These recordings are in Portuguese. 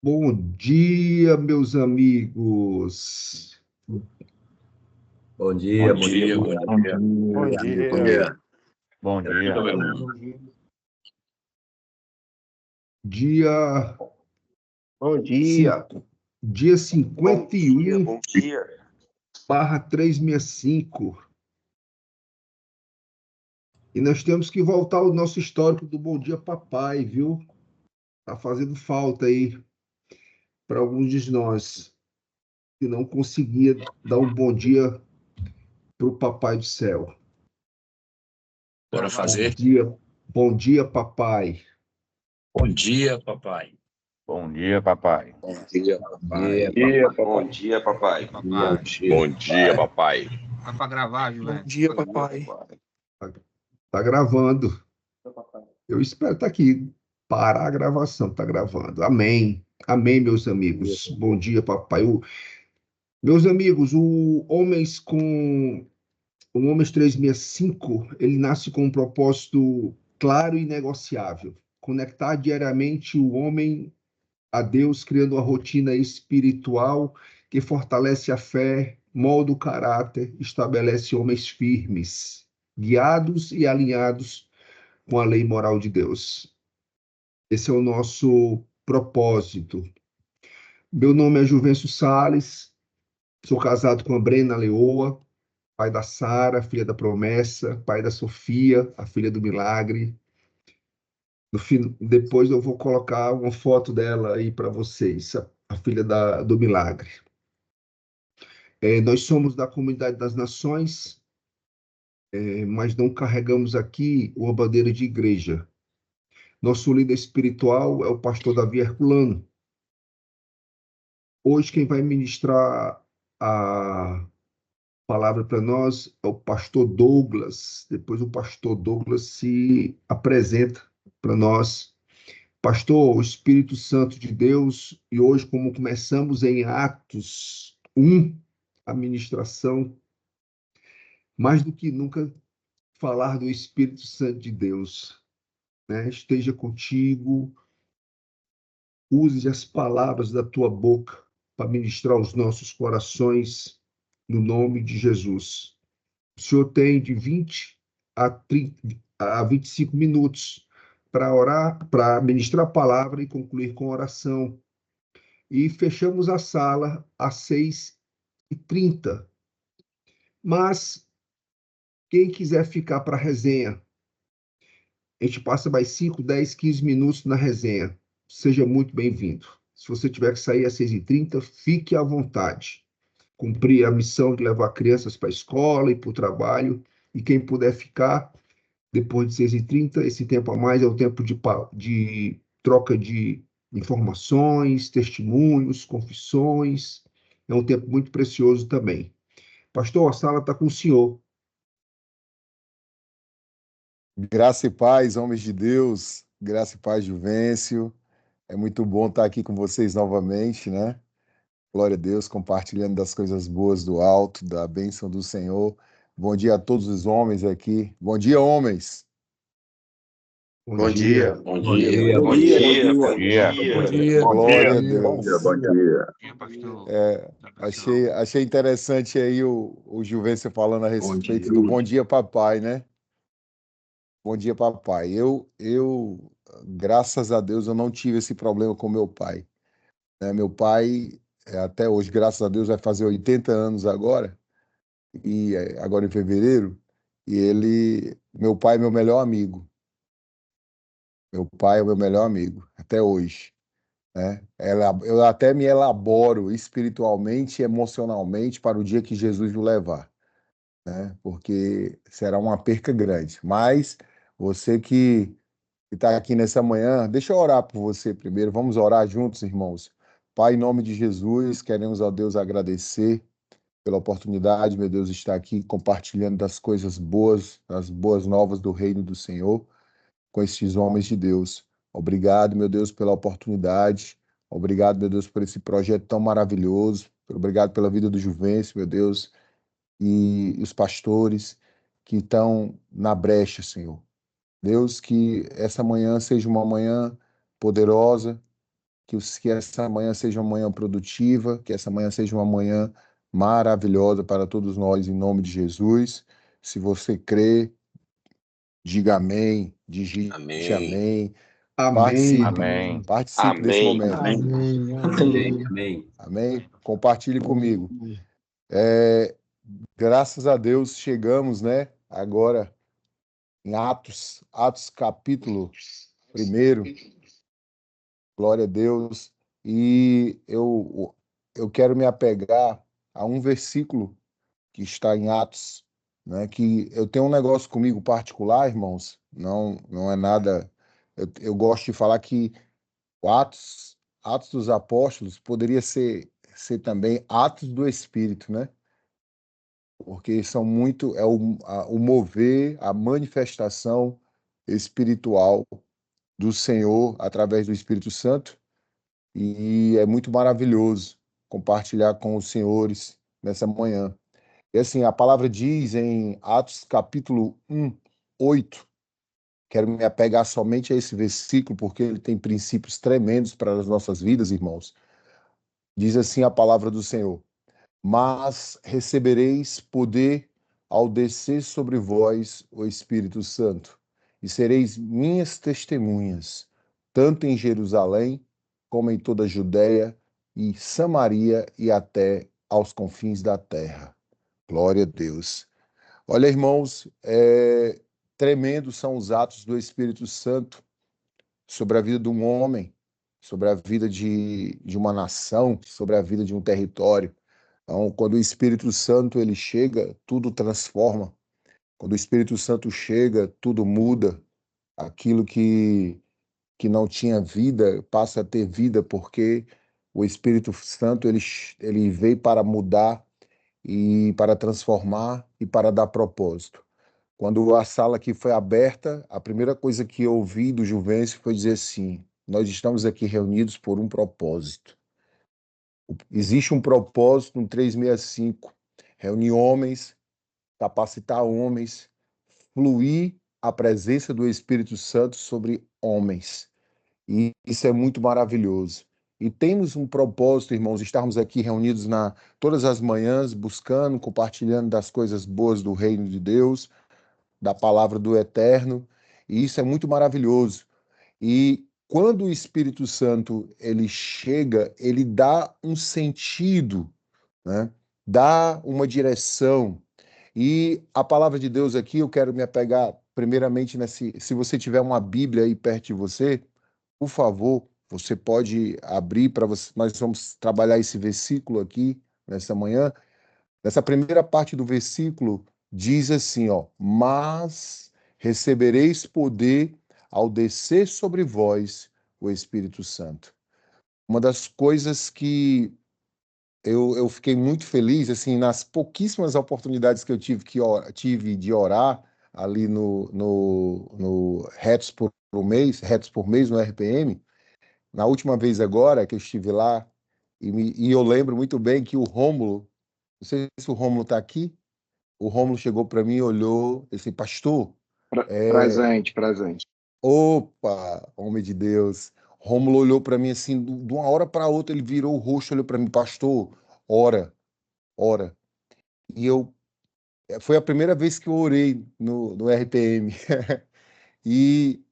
Bom dia, meus amigos. Bom dia, Bom dia. Bom dia. Bom dia. Bom dia. Dia, Bom dia. dia 51 Bom dia. barra 365. E nós temos que voltar ao nosso histórico do Bom Dia Papai, viu? Tá fazendo falta aí para alguns de nós que não conseguia dar um bom dia para o Papai do Céu. Bora fazer? Bom dia, papai. Bom dia, papai. Bom dia, papai. Bom dia, papai. Bom dia, papai. Bom dia, papai. Dá pra gravar, Bom Juventus? dia, papai. Tá gravando. Eu espero estar aqui. Parar a gravação, tá gravando. Amém. Amém, meus amigos. Bom dia, papai. Meus amigos, o Homens 365, ele nasce com um propósito claro e inegociável. Conectar diariamente o homem a Deus, criando uma rotina espiritual que fortalece a fé, molda o caráter, estabelece homens firmes, guiados e alinhados com a lei moral de Deus. Esse é o nosso propósito. Meu nome é Juvencio Sales, sou casado com a Brena Leoa, pai da Sara, filha da promessa, pai da Sofia, a filha do milagre. Depois eu vou colocar uma foto dela aí para vocês, a filha do milagre. Nós somos da Comunidade das Nações, mas não carregamos aqui uma bandeira de igreja. Nosso líder espiritual é o pastor Davi Herculano. Hoje quem vai ministrar a palavra para nós é o pastor Douglas. Depois o pastor Douglas se apresenta para nós. Pastor, o Espírito Santo de Deus, e hoje, como começamos em Atos 1, a ministração, mais do que nunca, falar do Espírito Santo de Deus, né? Esteja contigo, use as palavras da tua boca para ministrar os nossos corações, no nome de Jesus. O Senhor tem de 20 a 25 minutos para orar, para ministrar a palavra e concluir com oração. E fechamos a sala às 6h30. Mas quem quiser ficar para a resenha, a gente passa mais 5, 10, 15 minutos na resenha. Seja muito bem-vindo. Se você tiver que sair às 6h30, fique à vontade. Cumprir a missão de levar crianças para a escola e para o trabalho. E quem puder ficar, depois de 6h30, esse tempo a mais é o tempo de troca de informações, testemunhos, confissões. É um tempo muito precioso também. Pastor, a sala está com o senhor. Graça e paz, homens de Deus. Graça e paz, Juvencio. É muito bom estar aqui com vocês novamente, né? Glória a Deus, compartilhando das coisas boas do alto, da bênção do Senhor. Bom dia a todos os homens aqui. Bom dia, homens. Bom dia. Bom dia. Bom dia. Bom dia. Glória a Deus. Bom dia. Pastor. Achei interessante aí o Juvencio falando a respeito do bom dia, papai, né? Bom dia, papai. Graças a Deus, eu não tive esse problema com meu pai, né? Meu pai, até hoje, graças a Deus, vai fazer 80 anos agora, e agora em fevereiro, e meu pai é meu melhor amigo. Meu pai é o meu melhor amigo, até hoje, né? Eu até me elaboro espiritualmente e emocionalmente para o dia que Jesus o levar, né? Porque será uma perca grande. Mas você que está aqui nessa manhã, deixa eu orar por você primeiro. Vamos orar juntos, irmãos. Pai, em nome de Jesus, queremos a Deus agradecer pela oportunidade, meu Deus, de estar aqui compartilhando das coisas boas, das boas novas do reino do Senhor com estes homens de Deus. Obrigado, meu Deus, pela oportunidade. Obrigado, meu Deus, por esse projeto tão maravilhoso. Obrigado pela vida do Juvencio, meu Deus, e os pastores que estão na brecha, Senhor. Deus, que essa manhã seja uma manhã poderosa, que essa manhã seja uma manhã produtiva, que essa manhã seja uma manhã maravilhosa para todos nós, em nome de Jesus. Se você crê, diga amém, digite Amém. amém, Amém. Amém. participe desse Amém. momento. Amém. Amém. Amém? Compartilhe comigo. É, graças a Deus chegamos, né? Agora em Atos capítulo 1. Glória a Deus. E eu quero me apegar a um versículo que está em Atos, né? Que eu tenho um negócio comigo particular, irmãos. Não é nada. Eu gosto de falar que o Atos dos Apóstolos poderia ser também Atos do Espírito, né? Porque são muito, o mover, a manifestação espiritual do Senhor através do Espírito Santo, e é muito maravilhoso compartilhar com os senhores nessa manhã. E assim, a palavra diz em Atos capítulo 8, quero me apegar somente a esse versículo, porque ele tem princípios tremendos para as nossas vidas, irmãos. Diz assim a palavra do Senhor: mas recebereis poder ao descer sobre vós o Espírito Santo, e sereis minhas testemunhas, tanto em Jerusalém, como em toda a Judéia e Samaria e até aos confins da terra. Glória a Deus. Olha, irmãos, tremendos são os atos do Espírito Santo sobre a vida de um homem, sobre a vida de uma nação, sobre a vida de um território. Então, quando o Espírito Santo ele chega, tudo transforma. Quando o Espírito Santo chega, tudo muda. Aquilo que não tinha vida passa a ter vida, porque o Espírito Santo ele veio para mudar e para transformar e para dar propósito. Quando a sala aqui foi aberta, a primeira coisa que eu ouvi do Juvencio foi dizer assim: nós estamos aqui reunidos por um propósito. Existe um propósito no 365, reunir homens, capacitar homens, fluir a presença do Espírito Santo sobre homens. E isso é muito maravilhoso. E temos um propósito, irmãos, estarmos aqui reunidos todas as manhãs, buscando, compartilhando das coisas boas do reino de Deus, da palavra do Eterno. E isso é muito maravilhoso. E quando o Espírito Santo ele chega, ele dá um sentido, né? Dá uma direção. E a palavra de Deus aqui, eu quero me apegar primeiramente se você tiver uma Bíblia aí perto de você, por favor, você pode abrir para você. Nós vamos trabalhar esse versículo aqui nessa manhã. Nessa primeira parte do versículo diz assim, ó: mas recebereis poder ao descer sobre vós o Espírito Santo. Uma das coisas que eu fiquei muito feliz, assim, nas pouquíssimas oportunidades que eu tive de orar ali no Retos por mês, no RPM, na última vez agora que eu estive lá, e eu lembro muito bem que o Rômulo, não sei se o Rômulo está aqui, o Rômulo chegou para mim e olhou, esse pastor, Presente. opa, homem de Deus. Rômulo olhou para mim assim, de uma hora para outra, ele virou o rosto, olhou para mim: pastor, ora, ora. E foi a primeira vez que eu orei no RPM. E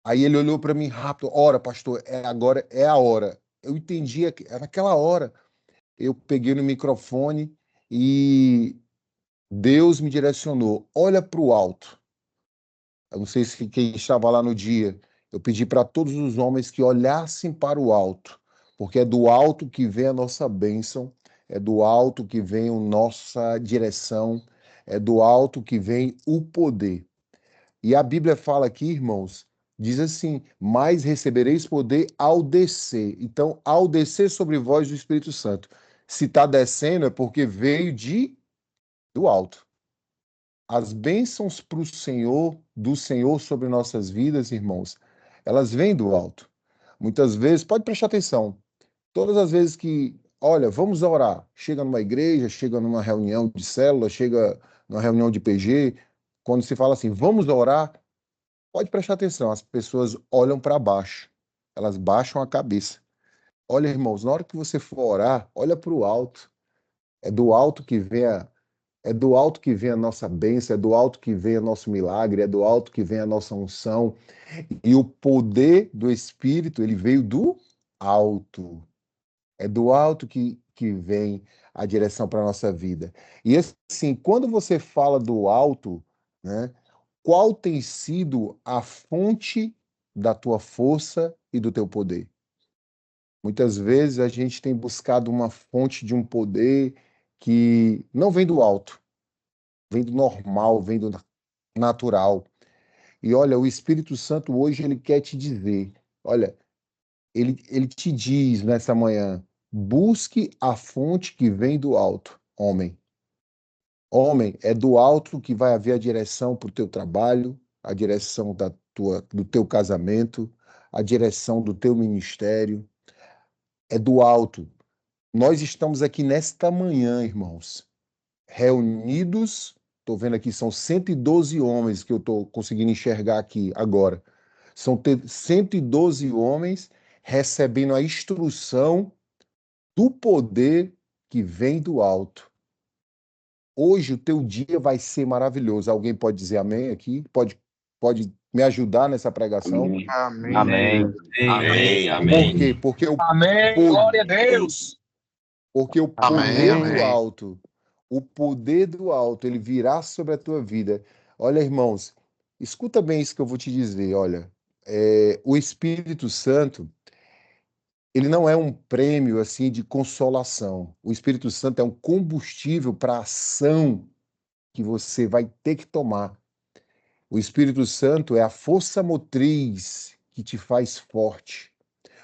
aí ele olhou para mim rápido: ora, pastor, agora é a hora. Eu entendi, naquela hora, eu peguei no microfone e Deus me direcionou: olha para o alto. Eu não sei se quem estava lá no dia, eu pedi para todos os homens que olhassem para o alto, porque é do alto que vem a nossa bênção, é do alto que vem a nossa direção, é do alto que vem o poder. E a Bíblia fala aqui, irmãos, diz assim: mas recebereis poder ao descer. Então, ao descer sobre vós o Espírito Santo. Se está descendo é porque veio do alto. As bênçãos do Senhor sobre nossas vidas, irmãos, elas vêm do alto. Muitas vezes, pode prestar atenção, todas as vezes que, olha, vamos orar, chega numa igreja, chega numa reunião de célula, chega numa reunião de PG, quando se fala assim, vamos orar, pode prestar atenção, as pessoas olham para baixo, elas baixam a cabeça. Olha, irmãos, na hora que você for orar, olha para o alto. É do alto que vem é do alto que vem a nossa bênção, é do alto que vem o nosso milagre, é do alto que vem a nossa unção. E o poder do Espírito, ele veio do alto. É do alto que vem a direção para a nossa vida. E assim, quando você fala do alto, né, qual tem sido a fonte da tua força e do teu poder? Muitas vezes a gente tem buscado uma fonte de um poder que não vem do alto, vem do normal, vem do natural. E olha, o Espírito Santo hoje ele quer te dizer, olha, ele te diz nessa manhã, busque a fonte que vem do alto, homem. Homem, é do alto que vai haver a direção para o teu trabalho, a direção do teu casamento, a direção do teu ministério. É do alto. Nós estamos aqui nesta manhã, irmãos, reunidos. Estou vendo aqui, são 112 homens que eu estou conseguindo enxergar aqui agora. São 112 homens recebendo a instrução do poder que vem do alto. Hoje o teu dia vai ser maravilhoso. Alguém pode dizer amém aqui? Pode me ajudar nessa pregação? Amém. Amém. Amém, Por amém. quê? Porque Amém, glória a Deus. porque o Amém, poder do amém. alto, o poder do alto, ele virá sobre a tua vida. Olha, irmãos, escuta bem isso que eu vou te dizer. Olha, o Espírito Santo, ele não é um prêmio assim de consolação. O Espírito Santo é um combustível para a ação que você vai ter que tomar. O Espírito Santo é a força motriz que te faz forte.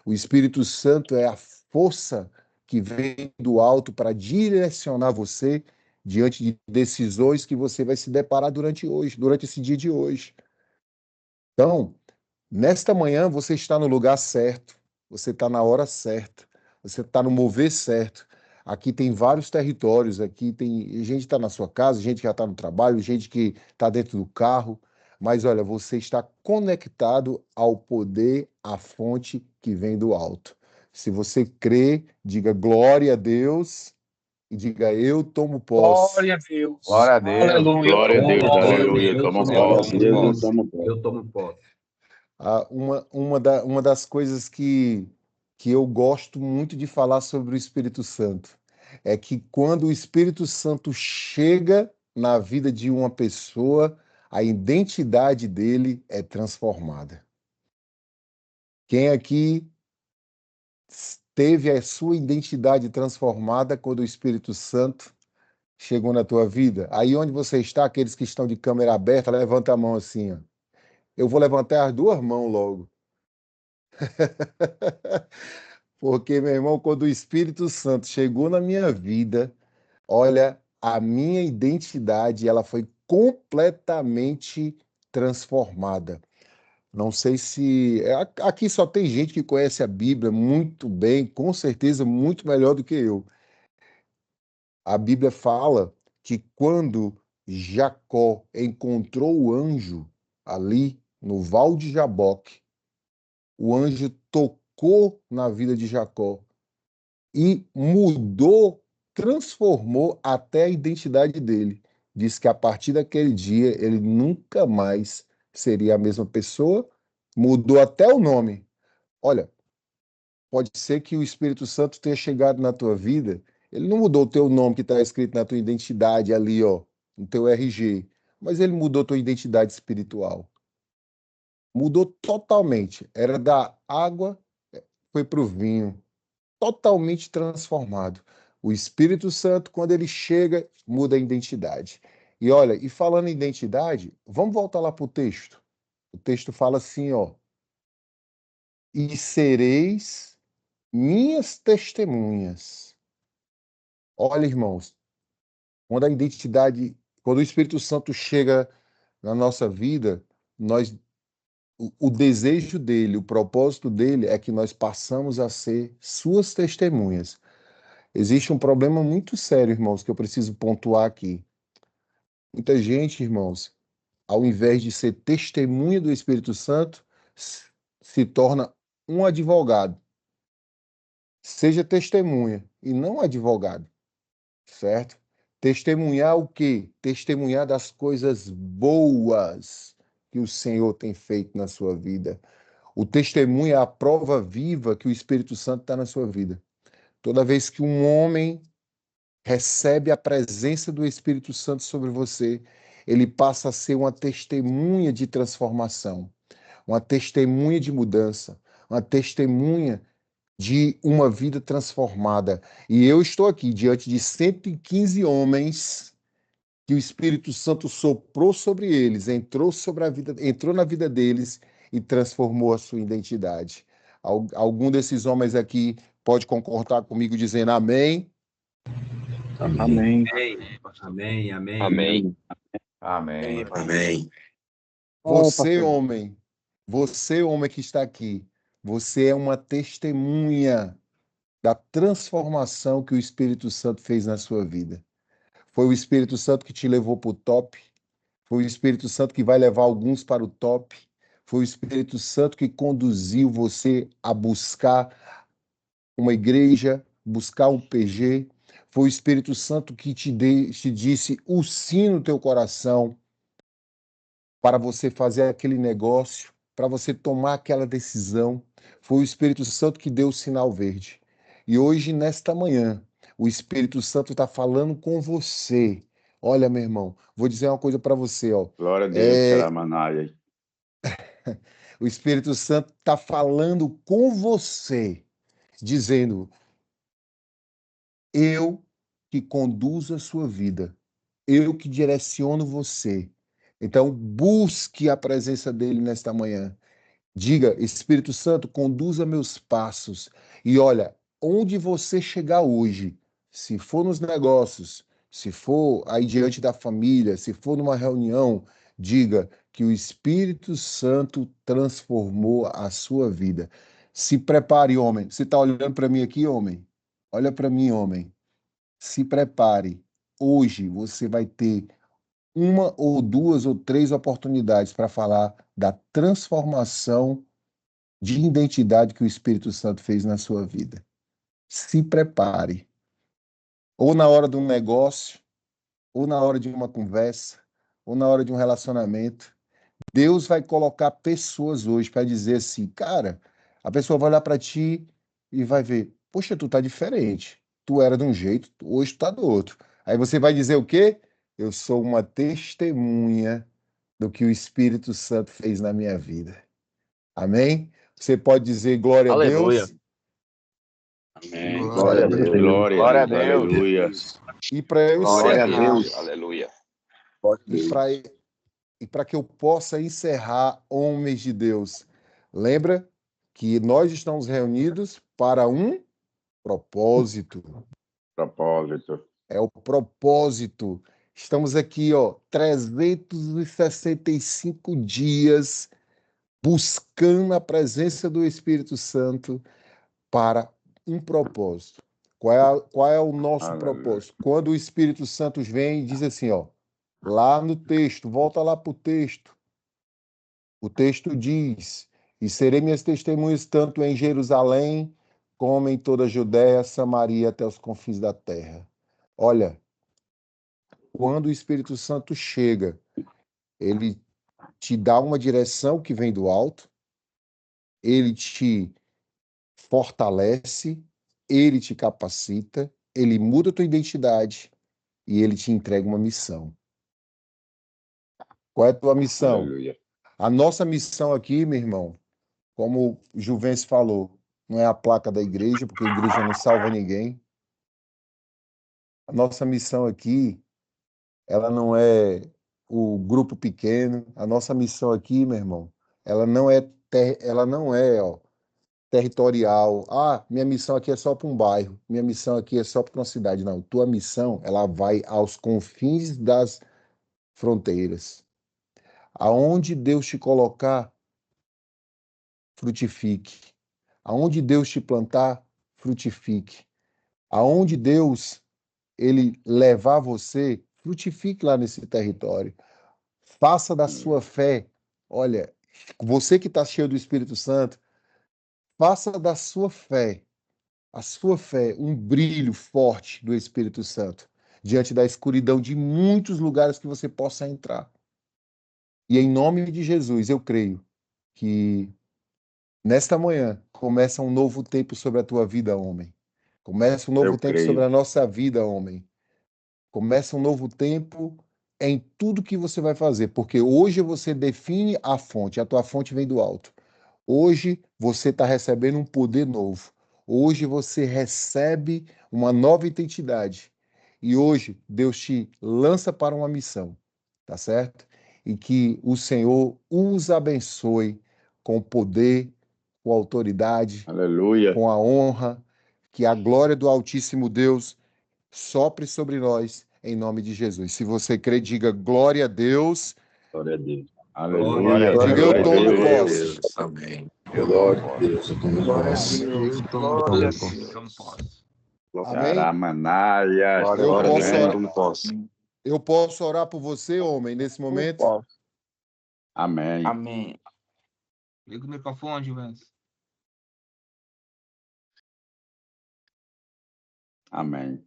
O Espírito Santo é a força que vem do alto para direcionar você diante de decisões que você vai se deparar durante esse dia de hoje. Então, nesta manhã você está no lugar certo, você está na hora certa, você está no mover certo. Aqui tem vários territórios, aqui tem gente que está na sua casa, gente que já está no trabalho, gente que está dentro do carro, mas olha, você está conectado ao poder, à fonte que vem do alto. Se você crê, diga glória a Deus e diga eu tomo posse. Glória a Deus. Glória a Deus. Aleluia. Glória a Deus, Glória a aleluia. Deus, Toma glória a posse. Deus, Toma posse. eu tomo posse. Uma das coisas que eu gosto muito de falar sobre o Espírito Santo é que quando o Espírito Santo chega na vida de uma pessoa, a identidade dele é transformada. Quem aqui teve a sua identidade transformada quando o Espírito Santo chegou na tua vida? Aí onde você está, aqueles que estão de câmera aberta, levanta a mão assim, ó. Eu vou levantar as duas mãos logo. Porque, meu irmão, quando o Espírito Santo chegou na minha vida, olha, a minha identidade, ela foi completamente transformada. Não sei se aqui só tem gente que conhece a Bíblia muito bem, com certeza muito melhor do que eu. A Bíblia fala que quando Jacó encontrou o anjo ali no Val de Jaboque, o anjo tocou na vida de Jacó e mudou, transformou até a identidade dele. Diz que a partir daquele dia ele nunca mais seria a mesma pessoa, mudou até o nome. Olha, pode ser que o Espírito Santo tenha chegado na tua vida, ele não mudou o teu nome que está escrito na tua identidade ali, ó, no teu RG, mas ele mudou tua identidade espiritual. Mudou totalmente. Era da água, foi para o vinho. Totalmente transformado. O Espírito Santo, quando ele chega, muda a identidade. E olha, e falando em identidade, vamos voltar lá para o texto. O texto fala assim, ó: e sereis minhas testemunhas. Olha, irmãos, quando a identidade, quando o Espírito Santo chega na nossa vida, nós o desejo dele, o propósito dele é que nós passamos a ser suas testemunhas. Existe um problema muito sério, irmãos, que eu preciso pontuar aqui. Muita gente, irmãos, ao invés de ser testemunha do Espírito Santo, se torna um advogado. Seja testemunha e não advogado, certo? Testemunhar o quê? Testemunhar das coisas boas que o Senhor tem feito na sua vida. O testemunho é a prova viva que o Espírito Santo está na sua vida. Toda vez que um homem recebe a presença do Espírito Santo sobre você, ele passa a ser uma testemunha de transformação, uma testemunha de mudança, uma testemunha de uma vida transformada. E eu estou aqui diante de 115 homens que o Espírito Santo soprou sobre eles, entrou na vida deles e transformou a sua identidade. Algum desses homens aqui pode concordar comigo dizendo amém? Amém. Amém. Amém. Amém. Amém. Amém. Você, homem que está aqui, você é uma testemunha da transformação que o Espírito Santo fez na sua vida. Foi o Espírito Santo que te levou para o top, foi o Espírito Santo que vai levar alguns para o top, foi o Espírito Santo que conduziu você a buscar uma igreja, buscar um PG, foi o Espírito Santo que te disse o sim no teu coração para você fazer aquele negócio, para você tomar aquela decisão. Foi o Espírito Santo que deu o sinal verde. E hoje, nesta manhã, o Espírito Santo está falando com você. Olha, meu irmão, vou dizer uma coisa para você, ó. Glória a Deus, Xeramanaia. O Espírito Santo está falando com você, dizendo: eu que conduzo a sua vida, eu que direciono você. Então, busque a presença dele nesta manhã. Diga, Espírito Santo, conduza meus passos. E olha, onde você chegar hoje, se for nos negócios, se for aí diante da família, se for numa reunião, diga que o Espírito Santo transformou a sua vida. Se prepare, homem. Você está olhando para mim aqui, homem? Olha para mim, homem. Se prepare. Hoje você vai ter uma ou duas ou três oportunidades para falar da transformação de identidade que o Espírito Santo fez na sua vida. Se prepare. Ou na hora de um negócio, ou na hora de uma conversa, ou na hora de um relacionamento. Deus vai colocar pessoas hoje para dizer assim, cara, a pessoa vai olhar para ti e vai ver, poxa, tu tá diferente. Tu era de um jeito, hoje tu tá do outro. Aí você vai dizer o quê? Eu sou uma testemunha do que o Espírito Santo fez na minha vida. Amém? Você pode dizer glória Aleluia. a Deus. Amém. Glória a Deus. Glória a Deus. Aleluia. E para eu Glória a encerrar, Deus. Aleluia. e para que eu possa encerrar, homens de Deus, lembra que nós estamos reunidos para um propósito. Propósito. É o propósito. Estamos aqui, ó, 365 dias buscando a presença do Espírito Santo para um propósito. Qual é o nosso Aleluia. propósito? Quando o Espírito Santo vem e diz assim, ó, lá no texto, volta lá para o texto. O texto diz: e serei minhas testemunhas tanto em Jerusalém, como em toda a Judéia, Samaria, até os confins da terra. Olha, quando o Espírito Santo chega, ele te dá uma direção que vem do alto, ele te fortalece, ele te capacita, ele muda a tua identidade e ele te entrega uma missão. Qual é a tua missão? Aleluia. A nossa missão aqui, meu irmão, como o Juvencio falou, não é a placa da igreja, porque a igreja não salva ninguém. A nossa missão aqui, ela não é o grupo pequeno. A nossa missão aqui, meu irmão, ela não é, ó, territorial. Ah, minha missão aqui é só para um bairro. Minha missão aqui é só para uma cidade. Não, tua missão, ela vai aos confins das fronteiras. Aonde Deus te colocar, frutifique. Aonde Deus te plantar, frutifique. Aonde Deus ele levar você, frutifique lá nesse território. Faça da sua fé, olha, você que está cheio do Espírito Santo, faça da sua fé a sua fé, um brilho forte do Espírito Santo diante da escuridão de muitos lugares que você possa entrar. E em nome de Jesus, eu creio que nesta manhã começa um novo tempo sobre a tua vida, homem. Começa um novo Eu tempo creio. sobre a nossa vida, homem. Começa um novo tempo em tudo que você vai fazer, porque hoje você define a fonte, a tua fonte vem do alto. Hoje você está recebendo um poder novo. Hoje você recebe uma nova identidade. E hoje Deus te lança para uma missão, tá certo? E que o Senhor os abençoe com poder, com autoridade, Aleluia. com a honra, que a glória do Altíssimo Deus sopre sobre nós, em nome de Jesus. Se você crê, diga glória a Deus. Glória a Deus. Aleluia. Diga, eu Glória a tomo Deus. posse. Amém. Glória a Deus. Eu tomo posse. Eu tomo Glória a posse. Deus. Tomo posse. Amém? Xaramanaia. Glória Eu a posso Deus. orar. Tomo posse. Eu posso orar por você, homem, nesse momento? Amém. Amém. Liga o microfone, Juventus. Amém.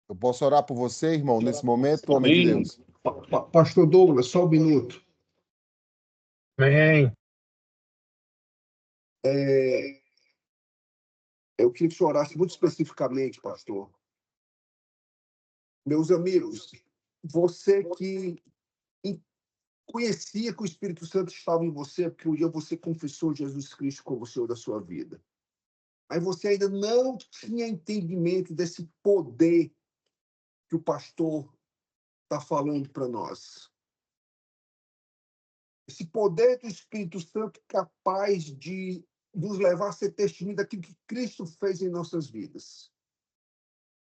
Eu posso orar por você, irmão, nesse momento, homem de Amém. Deus? Pastor Douglas, só um minuto. Amém. Eu queria que o senhor orasse muito especificamente, pastor. Meus amigos, você que conhecia que o Espírito Santo estava em você, porque um dia você confessou Jesus Cristo como o Senhor da sua vida. Mas você ainda não tinha entendimento desse poder que o pastor está falando para nós. Esse poder do Espírito Santo capaz de nos levar a ser testemunho daquilo que Cristo fez em nossas vidas.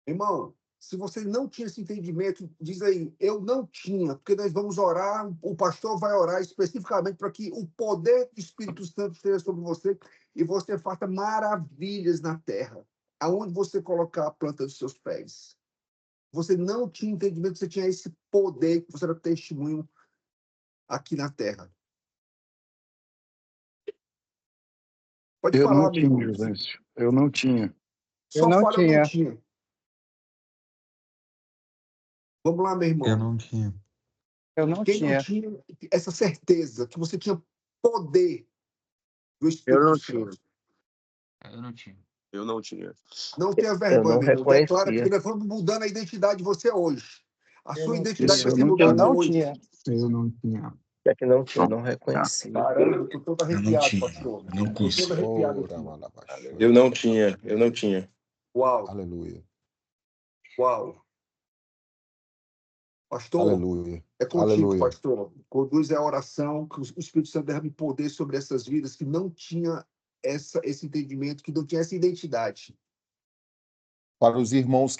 Irmão, se você não tinha esse entendimento, diz aí, eu não tinha, porque nós vamos orar, o pastor vai orar especificamente para que o poder do Espírito Santo esteja sobre você e você faça maravilhas na terra, aonde você colocar a planta dos seus pés. Você não tinha entendimento que você tinha esse poder, que você era testemunho aqui na terra. Pode Eu falar, não meu tinha, irmão. José. Eu não tinha. Só não fala, eu tinha. não tinha. Vamos lá, meu irmão. Eu não tinha. Eu não Quem não tinha. tinha essa certeza que você tinha poder do Eu Espírito não Santo? Eu não tinha. Eu não tinha. Não tenha Eu vergonha, não meu irmão. Declara, reconhecia. porque nós vamos mudando a identidade de você hoje. A Eu sua não identidade tinha. vai ser Eu mudada não hoje. tinha. Eu não tinha. Já que não tinha, eu não reconhecia. Caramba, eu tô todo Eu não arrepiado, tinha. pastor. Eu não Tô todo consigo. arrepiado Ora, aqui. malabaxo. Eu não tinha. Eu não tinha. Uau, Aleluia. uau. Pastor, Aleluia. é contigo, Aleluia. pastor. Conduz a oração, que o Espírito Santo derrame poder sobre essas vidas que não tinha esse entendimento, que não tinha essa identidade. Para os irmãos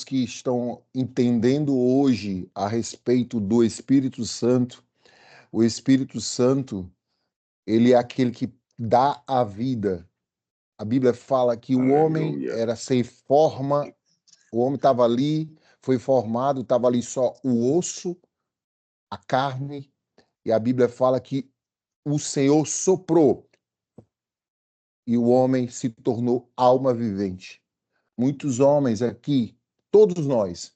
que estão entendendo hoje a respeito do Espírito Santo, o Espírito Santo, ele é aquele que dá a vida. A Bíblia fala que o homem Aleluia. era sem forma, o homem estava ali, foi formado, estava ali só o osso, a carne, e a Bíblia fala que o Senhor soprou e o homem se tornou alma vivente. Muitos homens aqui, todos nós,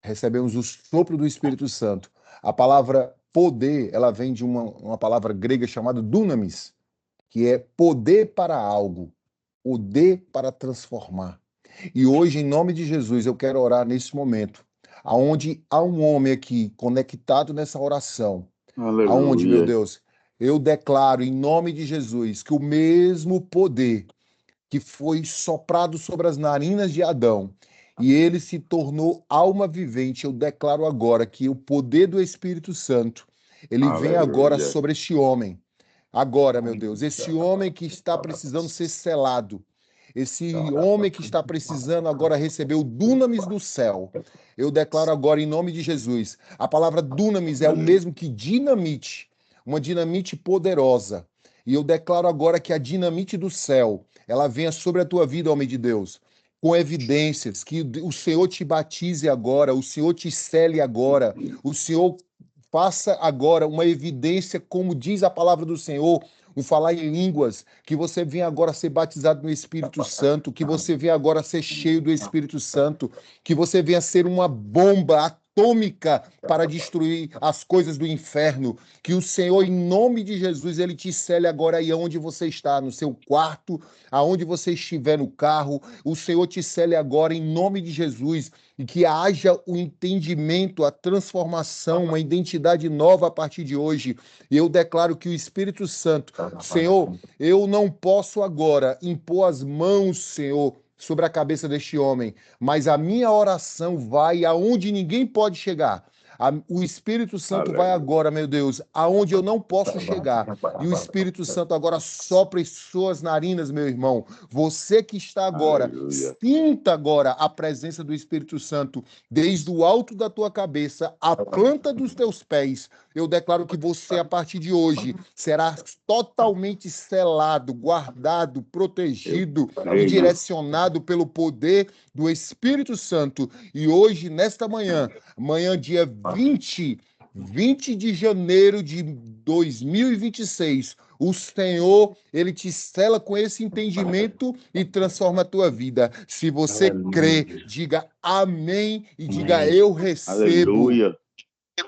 recebemos o sopro do Espírito Santo. A palavra poder, ela vem de uma palavra grega chamada dunamis, que é poder para algo, poder para transformar. E hoje, em nome de Jesus, eu quero orar nesse momento, aonde há um homem aqui conectado nessa oração, aonde, meu Aleluia. Deus, eu declaro em nome de Jesus que o mesmo poder que foi soprado sobre as narinas de Adão e ele se tornou alma vivente, eu declaro agora que o poder do Espírito Santo, ele vem agora Aleluia. sobre este homem. Agora, meu Deus, esse homem que está precisando ser selado, esse homem que está precisando agora receber o dunamis do céu, eu declaro agora em nome de Jesus. A palavra dunamis é o mesmo que dinamite, uma dinamite poderosa. E eu declaro agora que a dinamite do céu, ela venha sobre a tua vida, homem de Deus, com evidências, que o Senhor te batize agora, o Senhor te cele agora, o Senhor faça agora uma evidência, como diz a palavra do Senhor, o falar em línguas, que você venha agora ser batizado no Espírito Santo, que você venha agora ser cheio do Espírito Santo, que você venha ser uma bomba atômica para destruir as coisas do inferno, que o Senhor, em nome de Jesus, ele te cele agora aí onde você está, no seu quarto, aonde você estiver no carro, o Senhor te cele agora em nome de Jesus, e que haja o entendimento, a transformação, uma identidade nova a partir de hoje. E eu declaro que o Espírito Santo, Senhor, eu não posso agora impor as mãos, Senhor, sobre a cabeça deste homem, mas a minha oração vai aonde ninguém pode chegar. O Espírito Santo vai agora, meu Deus, aonde eu não posso chegar. E o Espírito Santo agora sopra em suas narinas, meu irmão. Você que está agora, Aleluia. sinta agora a presença do Espírito Santo desde o alto da tua cabeça, a planta dos teus pés. Eu declaro que você, a partir de hoje, será totalmente selado, guardado, protegido e direcionado pelo poder do Espírito Santo. E hoje, nesta manhã, dia 20 de janeiro de 2026, o Senhor, ele te sela com esse entendimento e transforma a tua vida. Se você crê, diga amém e diga eu recebo. Aleluia.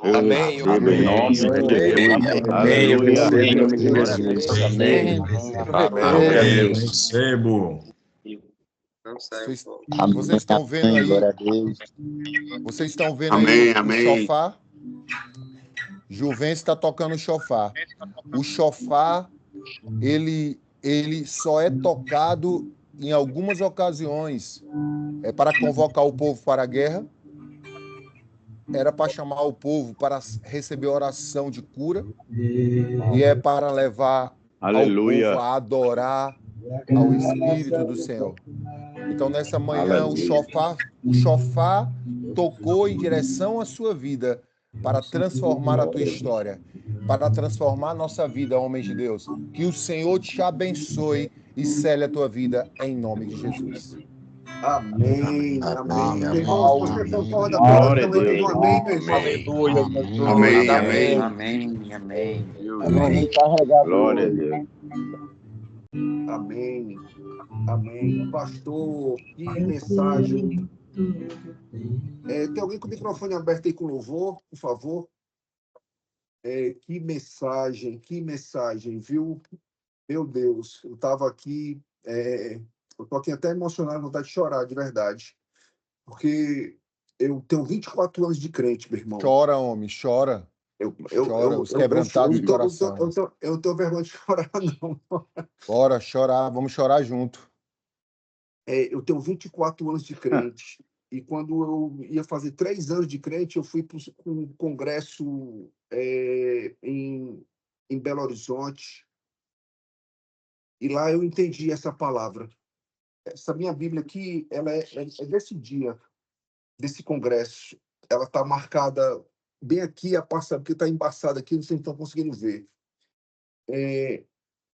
Eu Amém. recebo em nome de Jesus. Aleluia. Em nome de Jesus. Amém. Glória a Deus. Recebo. Não sai Vocês, um pouco. vocês estão vendo aí? Glória a Deus. Vocês estão vendo Amém, aí o amém. chofar? Juvencio está tocando o chofar. O chofar, ele só é tocado em algumas ocasiões. É para convocar o povo para a guerra. Era para chamar o povo para receber oração de cura. E é para levar Aleluia. ao povo a adorar ao Espírito do Senhor. Então, nessa manhã, o chofar tocou em direção à sua vida para transformar a tua história, para transformar a nossa vida, homens de Deus. Que o Senhor te abençoe e cele a tua vida em nome de Jesus. Amém, amém. Meu irmão, se você concorda Glória a comigo, Deus. um amém, meu irmão. Aleluia, Amém, amém. amém. Amém. Glória a Deus. Amém, amém. Pastor, que mensagem. Tem alguém com o microfone aberto aí com louvor, por favor? Que mensagem, viu? Meu Deus, eu estava aqui, eu tô aqui até emocionado, vontade de chorar, de verdade. Porque eu tenho 24 anos de crente, meu irmão. Chora, homem, chora. Chora, os quebrantados de coração. Eu não tenho vergonha de chorar, não. Bora chorar, vamos chorar junto. Eu tenho 24 anos de crente. E quando eu ia fazer 3 anos de crente, eu fui para um congresso em Belo Horizonte. E lá eu entendi essa palavra. Essa minha Bíblia aqui, ela é desse dia, desse congresso. Ela está marcada bem aqui, a passada, porque está embaçada aqui, não sei se estão conseguindo ver. É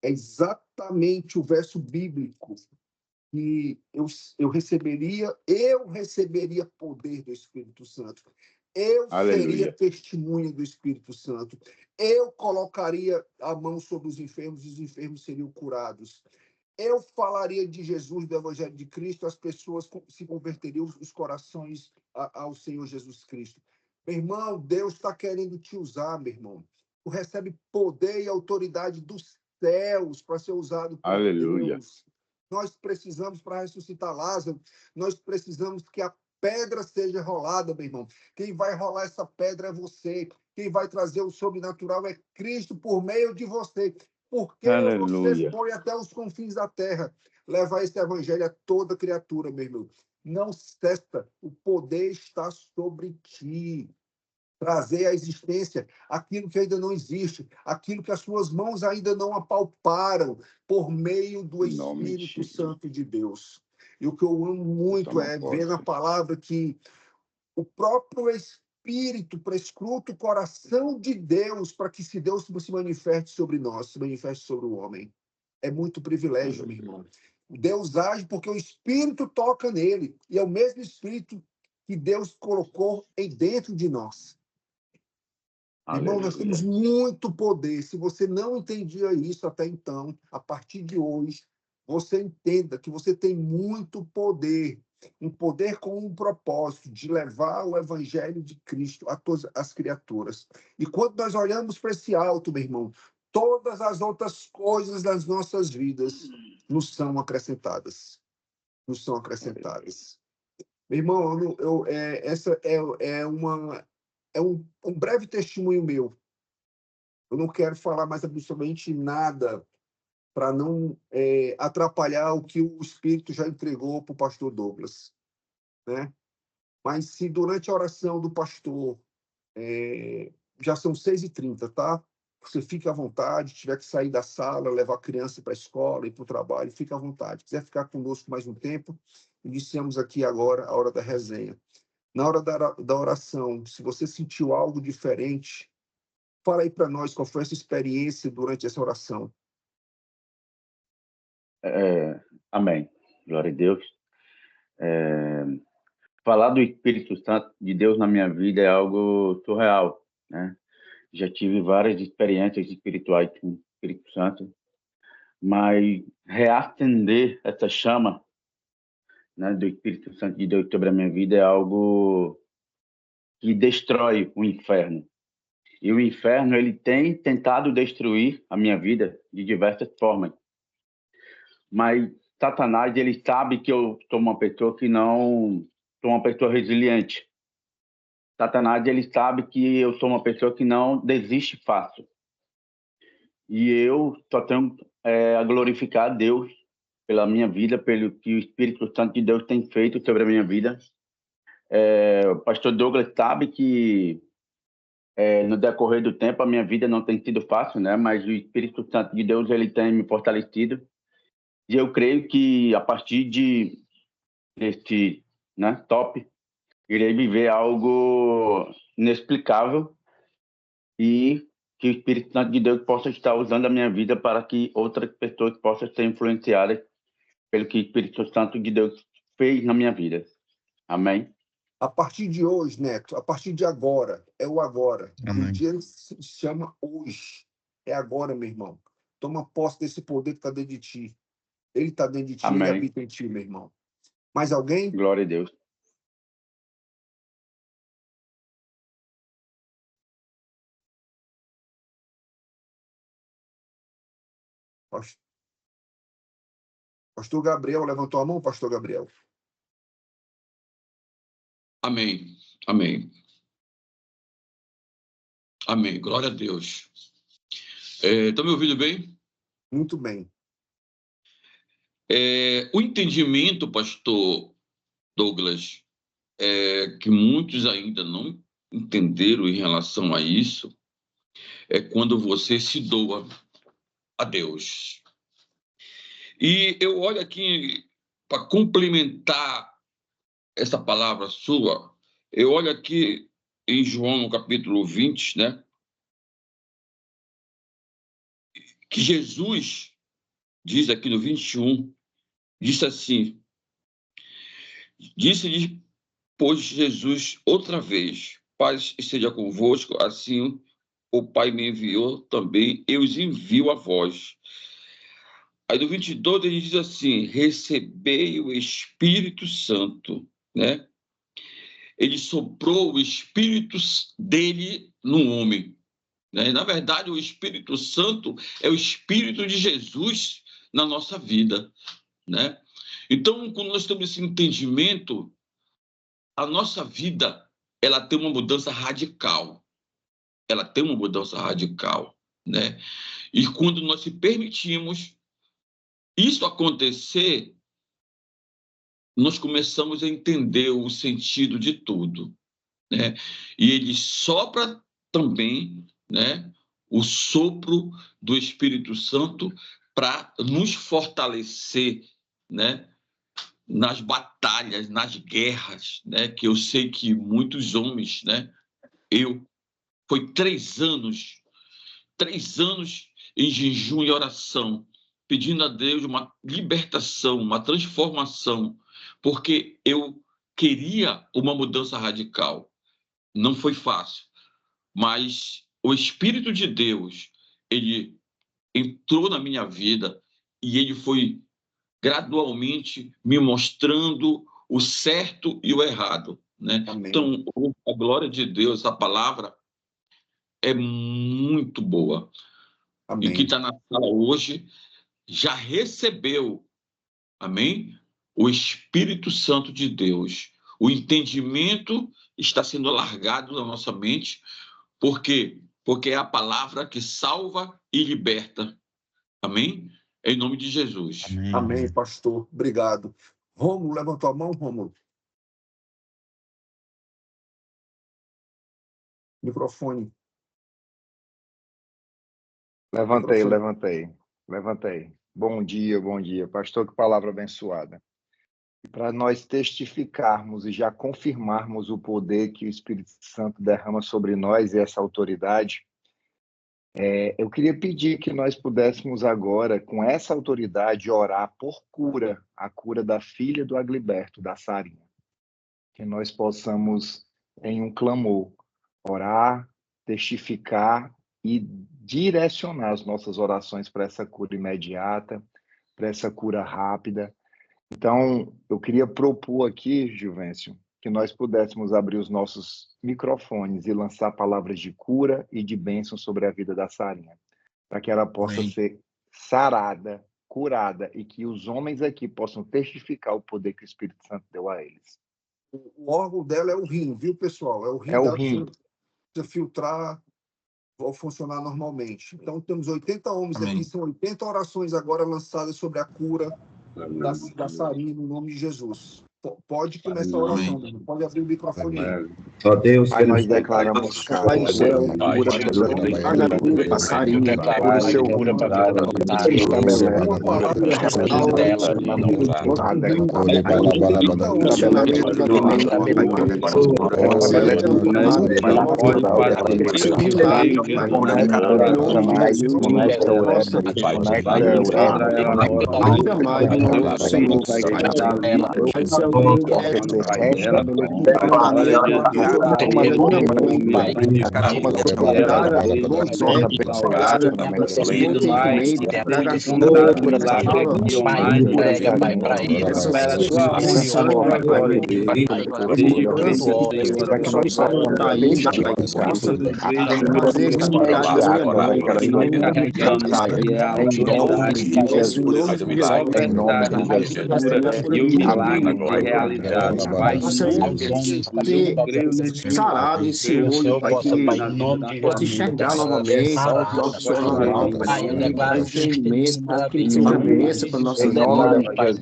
exatamente o verso bíblico que eu receberia poder do Espírito Santo. Eu seria testemunha do Espírito Santo. Eu colocaria a mão sobre os enfermos e os enfermos seriam curados. Eu falaria de Jesus, do Evangelho de Cristo, as pessoas se converteriam os corações ao Senhor Jesus Cristo. Meu irmão, Deus está querendo te usar, meu irmão. Tu recebe poder e autoridade dos céus para ser usado por Deus. Nós precisamos, para ressuscitar Lázaro, nós precisamos que a pedra seja rolada, meu irmão. Quem vai rolar essa pedra é você. Quem vai trazer o sobrenatural é Cristo por meio de você. Porque você foi até os confins da terra. Levar esse evangelho a toda criatura, meu irmão. Não cessa. O poder está sobre ti. Trazer à existência aquilo que ainda não existe, aquilo que as suas mãos ainda não apalparam, por meio do Espírito Santo de Deus. E o que eu amo muito é ver na palavra que o próprio Espírito prescruta o coração de Deus para que se Deus se manifeste sobre nós, se manifeste sobre o homem. É muito privilégio, meu irmão. Deus age porque o Espírito toca nele, e é o mesmo Espírito que Deus colocou em dentro de nós. Irmão, nós temos muito poder. Se você não entendia isso até então, a partir de hoje, você entenda que você tem muito poder. Um poder com um propósito de levar o evangelho de Cristo a todas as criaturas. E quando nós olhamos para esse alto, meu irmão, todas as outras coisas das nossas vidas nos são acrescentadas. Nos são acrescentadas. Meu irmão, essa é um breve testemunho meu. Eu não quero falar mais absolutamente nada para não atrapalhar o que o Espírito já entregou para o pastor Douglas, né? Mas se durante a oração do pastor, já são 6h30, tá? Você fica à vontade, tiver que sair da sala, levar a criança para a escola, ir para o trabalho, fica à vontade. Se quiser ficar conosco mais um tempo, iniciamos aqui agora a hora da resenha. Na hora da oração, se você sentiu algo diferente, fala aí para nós qual foi essa experiência durante essa oração. Amém. Glória a Deus. Falar do Espírito Santo de Deus na minha vida é algo surreal, né? Já tive várias experiências espirituais com o Espírito Santo, mas reacender essa chama, né, do Espírito Santo de Deus sobre a minha vida é algo que destrói o inferno. E o inferno, ele tem tentado destruir a minha vida de diversas formas. Mas Satanás, ele sabe que eu sou uma pessoa que não... sou uma pessoa resiliente. Satanás, ele sabe que eu sou uma pessoa que não desiste fácil. E eu só tenho a glorificar a Deus pela minha vida, pelo que o Espírito Santo de Deus tem feito sobre a minha vida. O pastor Douglas sabe que no decorrer do tempo a minha vida não tem sido fácil, né? Mas o Espírito Santo de Deus, ele tem me fortalecido. E eu creio que a partir deste, né, top, irei viver algo inexplicável e que o Espírito Santo de Deus possa estar usando a minha vida para que outras pessoas possam ser influenciadas pelo que o Espírito Santo de Deus fez na minha vida. Amém? A partir de hoje, Neto, a partir de agora, é o agora. Amém. O dia se chama hoje. É agora, meu irmão. Toma posse desse poder que está dentro de ti. Ele está dentro de ti, Amém. ele habita em ti, meu irmão. Mais alguém? Glória a Deus. Pastor Gabriel, levantou a mão, pastor Gabriel? Amém. Amém. Amém. Glória a Deus. Estão me ouvindo bem? Muito bem. O entendimento, pastor Douglas, que muitos ainda não entenderam em relação a isso, é quando você se doa a Deus. E eu olho aqui, para complementar essa palavra sua, eu olho aqui em João, no capítulo 20, né? Que Jesus diz aqui no 21, disse assim, disse-lhe, pois Jesus outra vez, paz esteja convosco, assim o Pai me enviou também, eu os envio a vós. Aí no 22 ele diz assim, recebei o Espírito Santo, né? Ele soprou o Espírito dele no homem, né? Na verdade, o Espírito Santo é o Espírito de Jesus na nossa vida, né? Então, quando nós temos esse entendimento, a nossa vida, ela tem uma mudança radical. Ela tem uma mudança radical, né? E quando nós se permitimos isso acontecer, nós começamos a entender o sentido de tudo, né? E ele sopra também, né, o sopro do Espírito Santo para nos fortalecer, né, nas batalhas, nas guerras, né, que eu sei que muitos homens, né, foi 3 anos em jejum e oração, pedindo a Deus uma libertação, uma transformação, porque eu queria uma mudança radical. Não foi fácil, mas o Espírito de Deus, ele entrou na minha vida e ele foi gradualmente me mostrando o certo e o errado, né? Amém. Então, a glória de Deus, a palavra é muito boa. Amém. E quem está na sala hoje já recebeu, amém? O Espírito Santo de Deus. O entendimento está sendo alargado na nossa mente. Por quê? Porque é a palavra que salva e liberta. Amém? Em nome de Jesus. Amém, pastor. Obrigado. Rômulo, levantou a mão, Rômulo. Microfone. Levantei. Bom dia, pastor, que palavra abençoada. Para nós testificarmos e já confirmarmos o poder que o Espírito Santo derrama sobre nós e essa autoridade, eu queria pedir que nós pudéssemos agora, com essa autoridade, orar por cura, a cura da filha do Agliberto, da Sarinha. Que nós possamos, em um clamor, orar, testificar e direcionar as nossas orações para essa cura imediata, para essa cura rápida. Então, eu queria propor aqui, Gilvêncio, que nós pudéssemos abrir os nossos microfones e lançar palavras de cura e de bênção sobre a vida da Sarinha, para que ela possa ser sarada, curada, e que os homens aqui possam testificar o poder que o Espírito Santo deu a eles. O órgão dela é o rim, viu, pessoal? É o rim É o dela rim. que precisa filtrar, vai funcionar normalmente. Então, temos 80 homens aqui, são 80 orações agora lançadas sobre a cura da Sarinha, no nome de Jesus. Pode começar a oração, meu irmão. Pode abrir o microfone aí. Só Deus Pai, nós declaramos Pai do céu, cura haja cura para Sarinha, por seu cura para Uma palavra restaura ainda mais o nome do Senhor, Pai. Sarado esse olho, Pai, que possa enxergar novamente, possa normal, Pai, entendimento, para que ele seja bênção para nossa vida, Pai.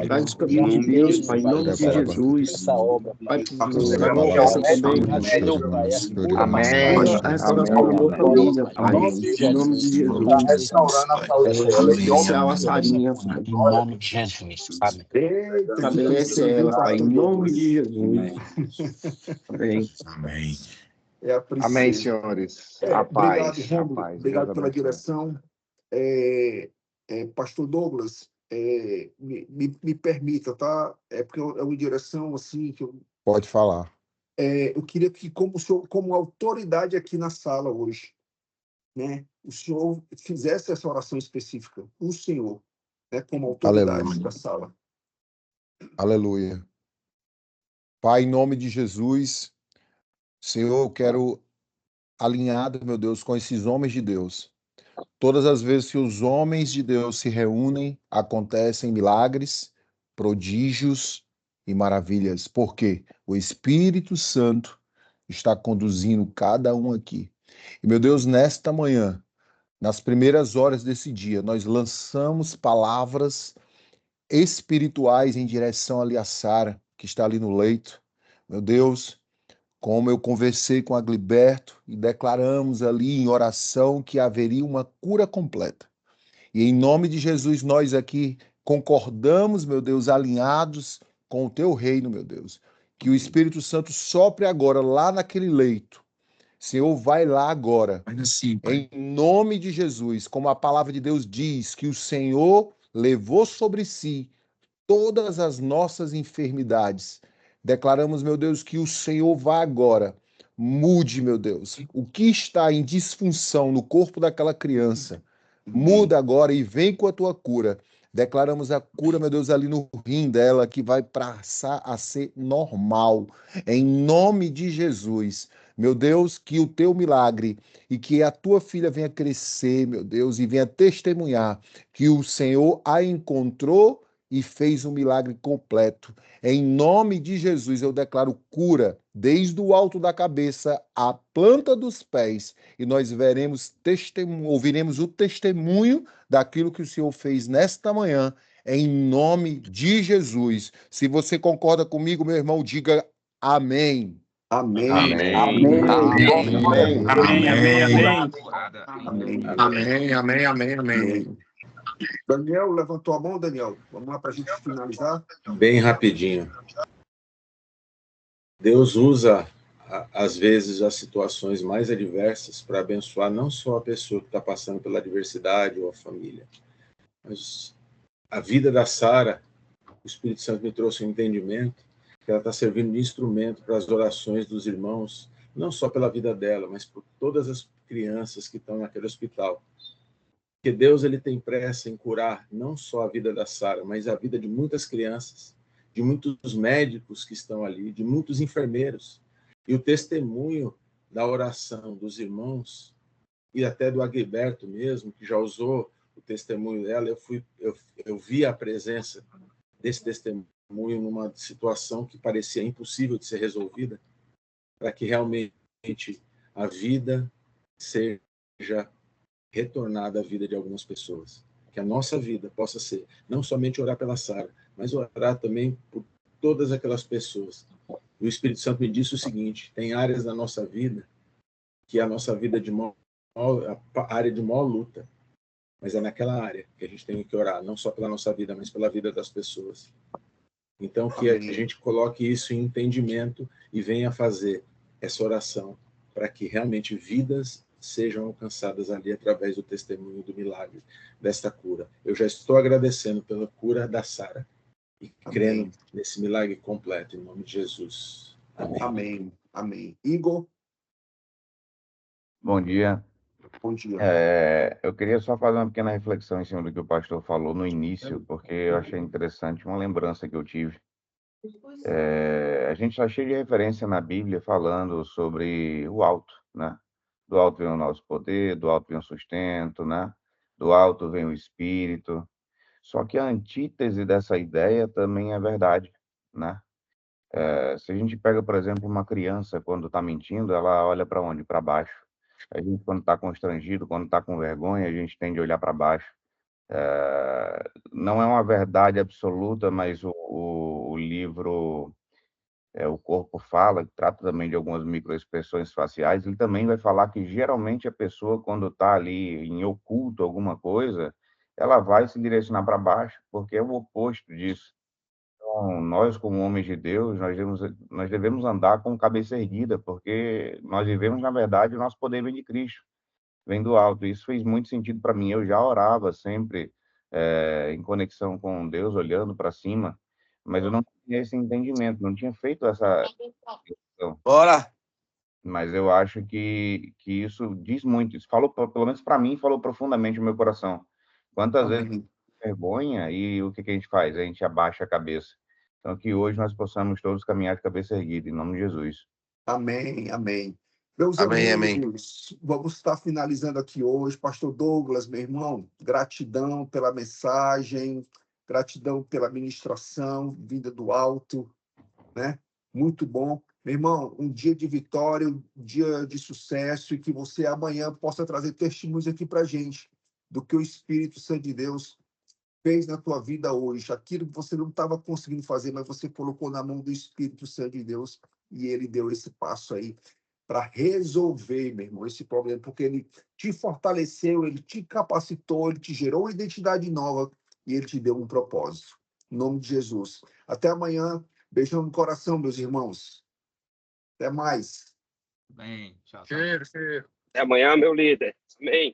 Dá descanso de Deus, Pai, em nome de Jesus. Pai, essa também. Amém. Restauração da minha família, Pai, em nome de Jesus. Especial a Sarinha, Pai. Em nome de Jesus. Amém. Estabelece ela, Pai, em nome de Jesus. Amém. Amém. Amém, senhores. A paz. Obrigado, Rômulo. A paz. Obrigado pela direção. Pastor Douglas, me permita, tá? É porque é uma direção assim que Pode falar. eu queria que, como o senhor, como autoridade aqui na sala hoje, né, o senhor fizesse essa oração específica, o senhor, né, como autoridade Aleluia. da sala. Aleluia. Pai, em nome de Jesus, Senhor, eu quero alinhado, meu Deus, com esses homens de Deus. Todas as vezes que os homens de Deus se reúnem, acontecem milagres, prodígios e maravilhas. Por quê? O Espírito Santo está conduzindo cada um aqui. E, meu Deus, nesta manhã, nas primeiras horas desse dia, nós lançamos palavras espirituais em direção ali a Sara, que está ali no leito. Meu Deus, como eu conversei com Agliberto e declaramos ali em oração que haveria uma cura completa. E em nome de Jesus, nós aqui concordamos, meu Deus, alinhados com o teu reino, meu Deus. Que o Espírito Santo sopre agora lá naquele leito. Senhor, vai lá agora. Em nome de Jesus, como a palavra de Deus diz, que o Senhor levou sobre si todas as nossas enfermidades. Declaramos, meu Deus, que o Senhor vá agora mude, meu Deus. O que está em disfunção no corpo daquela criança, muda agora e vem com a tua cura. Declaramos a cura, meu Deus, ali no rim dela, que vai passar a ser normal. Em nome de Jesus. Meu Deus, que o teu milagre e que a tua filha venha crescer, meu Deus, e venha testemunhar que o Senhor a encontrou e fez um milagre completo. Em nome de Jesus, eu declaro cura desde o alto da cabeça à planta dos pés, e nós ouviremos o testemunho daquilo que o Senhor fez nesta manhã, em nome de Jesus. Se você concorda comigo, meu irmão, diga amém. Amém. Amém. Amém. Amém. Amém. Daniel, levantou a mão, Daniel. Vamos lá para a gente finalizar. Bem rapidinho. Deus usa, às vezes, as situações mais adversas para abençoar não só a pessoa que está passando pela adversidade ou a família, mas a vida da Sara. O Espírito Santo me trouxe um entendimento que ela está servindo de instrumento para as orações dos irmãos, não só pela vida dela, mas por todas as crianças que estão naquele hospital. Porque Deus, ele tem pressa em curar não só a vida da Sara, mas a vida de muitas crianças, de muitos médicos que estão ali, de muitos enfermeiros. E o testemunho da oração dos irmãos, e até do Agriberto mesmo, que já usou o testemunho dela, eu vi a presença desse testemunho numa situação que parecia impossível de ser resolvida, para que realmente a vida seja retornada à vida de algumas pessoas. Que a nossa vida possa ser, não somente orar pela Sara, mas orar também por todas aquelas pessoas. E o Espírito Santo me disse o seguinte: tem áreas da nossa vida que é a nossa vida a área de maior luta, mas é naquela área que a gente tem que orar, não só pela nossa vida, mas pela vida das pessoas. Então, que a gente coloque isso em entendimento e venha fazer essa oração para que realmente vidas sejam alcançadas ali através do testemunho do milagre desta cura. Eu já estou agradecendo pela cura da Sara e crendo nesse milagre completo, em nome de Jesus. Amém. Amém. Amém. Igor? Bom dia. Bom dia. Eu queria só fazer uma pequena reflexão em cima do que o pastor falou no início, porque eu achei interessante uma lembrança que eu tive. A gente está cheio de referência na Bíblia falando sobre o alto, né? Do alto vem o nosso poder, do alto vem o sustento, né? Do alto vem o Espírito. Só que a antítese dessa ideia também é verdade, né? Se a gente pega, por exemplo, uma criança, quando está mentindo, ela olha para onde? Para baixo. A gente, quando está constrangido, quando está com vergonha, a gente tende a olhar para baixo. Não é uma verdade absoluta, mas o livro O Corpo Fala, que trata também de algumas microexpressões faciais, ele também vai falar que, geralmente, a pessoa, quando está ali em oculto alguma coisa, ela vai se direcionar para baixo, porque é o oposto disso. Então, nós, como homens de Deus, nós devemos andar com cabeça erguida, porque nós vivemos, na verdade, o nosso poder vem de Cristo, vem do alto. Isso fez muito sentido para mim. Eu já orava sempre em conexão com Deus, olhando para cima, mas eu não tinha esse entendimento, não tinha feito essa questão. Bora! Mas eu acho que isso diz muito. Isso falou, pelo menos para mim, falou profundamente no meu coração. Quantas vezes vergonha e o que a gente faz? A gente abaixa a cabeça. Então, que hoje nós possamos todos caminhar de cabeça erguida, em nome de Jesus. Amém, amém. Meus Amém, amigos, vamos estar finalizando aqui hoje. Pastor Douglas, meu irmão, gratidão pela mensagem, gratidão pela ministração vinda do alto, né? Muito bom. Meu irmão, um dia de vitória, um dia de sucesso, e que você amanhã possa trazer testemunhos aqui para a gente do que o Espírito Santo de Deus fez na tua vida hoje. Aquilo que você não estava conseguindo fazer, mas você colocou na mão do Espírito Santo de Deus e ele deu esse passo aí para resolver, meu irmão, esse problema, porque ele te fortaleceu, ele te capacitou, ele te gerou uma identidade nova e ele te deu um propósito. Em nome de Jesus. Até amanhã. Beijão no coração, meus irmãos. Até mais. Bem, tchau. Até amanhã, meu líder. Amém.